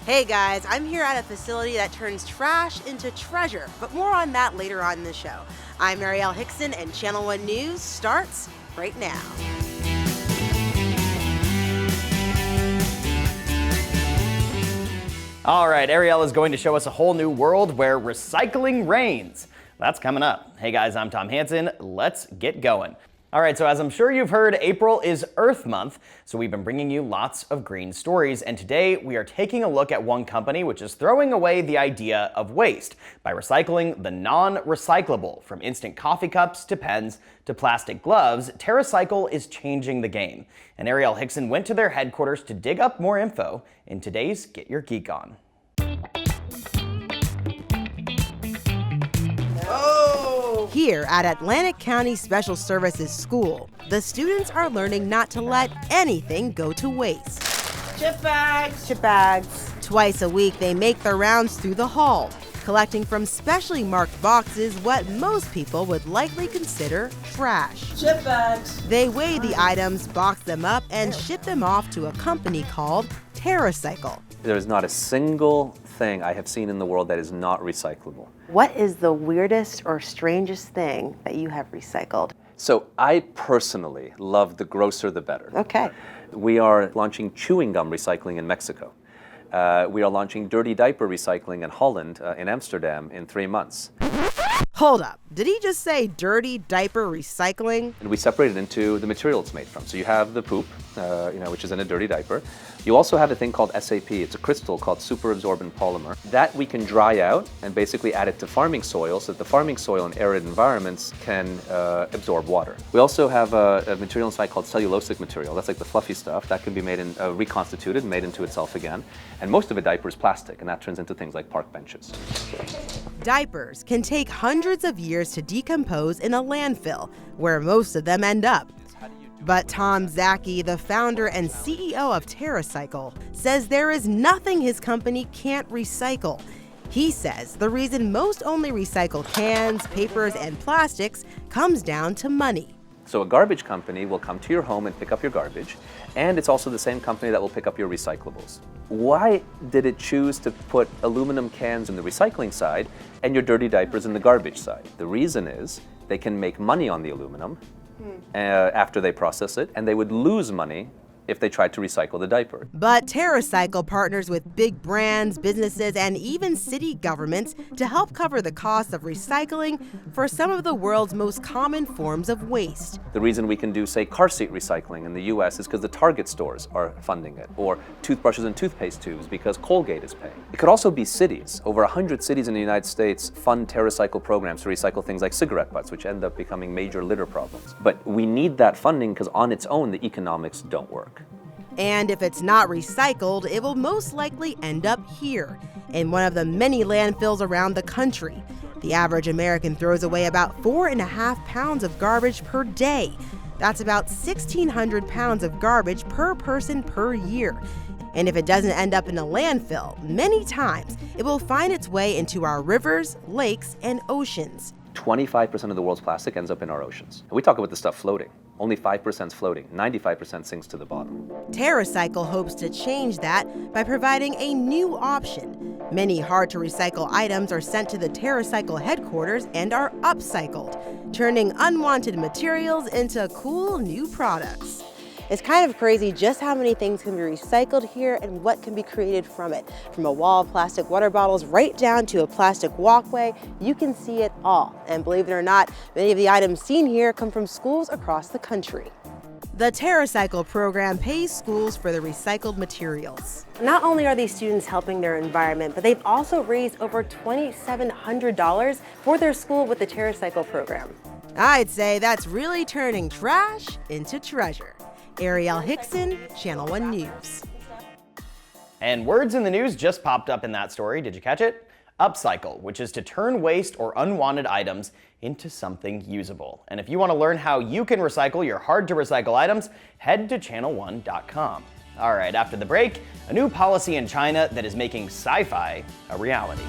Hey guys, I'm here at a facility that turns trash into treasure, but more on that later on in the show. I'm Arielle Hickson, and Channel One News starts right now. All right, Arielle is going to show us a whole new world where recycling reigns. That's coming up. Hey guys, I'm Tom Hansen. Let's get going. All right, so as I'm sure you've heard, April is Earth Month, so we've been bringing you lots of green stories, and today we are taking a look at one company which is throwing away the idea of waste by recycling the non-recyclable. From instant coffee cups to pens to plastic gloves, TerraCycle is changing the game. And Arielle Hickson went to their headquarters to dig up more info in today's Get Your Geek On. Here at Atlantic County Special Services School, the students are learning not to let anything go to waste. Chip bags. Chip bags. Twice a week, they make their rounds through the hall, collecting from specially marked boxes what most people would likely consider trash. Chip bags. They weigh the items, box them up, and ship them off to a company called TerraCycle. There is not a single thing I have seen in the world that is not recyclable. What is the weirdest or strangest thing that you have recycled? So I personally love the grosser the better. Okay. We are launching chewing gum recycling in Mexico. We are launching dirty diaper recycling in Holland, in Amsterdam, in 3 months. Hold up. Did he just say dirty diaper recycling? And we separate it into the material it's made from. So you have the poop, which is in a dirty diaper. You also have a thing called SAP. It's a crystal called superabsorbent polymer. That we can dry out and basically add it to farming soil so that the farming soil in arid environments can absorb water. We also have a material inside called cellulosic material. That's like the fluffy stuff. That can be made in, reconstituted, made into itself again. And most of a diaper is plastic, and that turns into things like park benches. Diapers can take hundreds of years to decompose in a landfill, where most of them end up. But Tom Zaki, the founder and CEO of TerraCycle, says there is nothing his company can't recycle. He says the reason most only recycle cans, papers, and plastics comes down to money. So a garbage company will come to your home and pick up your garbage, and it's also the same company that will pick up your recyclables. Why did it choose to put aluminum cans in the recycling side and your dirty diapers in the garbage side? The reason is they can make money on the aluminum after they process it, and they would lose money if they tried to recycle the diaper. But TerraCycle partners with big brands, businesses, and even city governments to help cover the cost of recycling for some of the world's most common forms of waste. The reason we can do, say, car seat recycling in the US is because the Target stores are funding it, or toothbrushes and toothpaste tubes because Colgate is paying. It could also be cities. Over 100 cities in the United States fund TerraCycle programs to recycle things like cigarette butts, which end up becoming major litter problems. But we need that funding because on its own, the economics don't work. And if it's not recycled, it will most likely end up here, in one of the many landfills around the country. The average American throws away about 4.5 pounds of garbage per day. That's about 1,600 pounds of garbage per person per year. And if it doesn't end up in a landfill, many times it will find its way into our rivers, lakes, and oceans. 25% of the world's plastic ends up in our oceans. And we talk about the stuff floating. Only 5% is floating. 95% sinks to the bottom. TerraCycle hopes to change that by providing a new option. Many hard-to-recycle items are sent to the TerraCycle headquarters and are upcycled, turning unwanted materials into cool new products. It's kind of crazy just how many things can be recycled here and what can be created from it. From a wall of plastic water bottles right down to a plastic walkway, you can see it all. And believe it or not, many of the items seen here come from schools across the country. The TerraCycle program pays schools for the recycled materials. Not only are these students helping their environment, but they've also raised over $2,700 for their school with the TerraCycle program. I'd say that's really turning trash into treasure. Arielle Hickson, Channel One News. And words in the news just popped up in that story. Did you catch it? Upcycle, which is to turn waste or unwanted items into something usable. And if you want to learn how you can recycle your hard-to-recycle items, head to channel1.com. All right, after the break, a new policy in China that is making sci-fi a reality.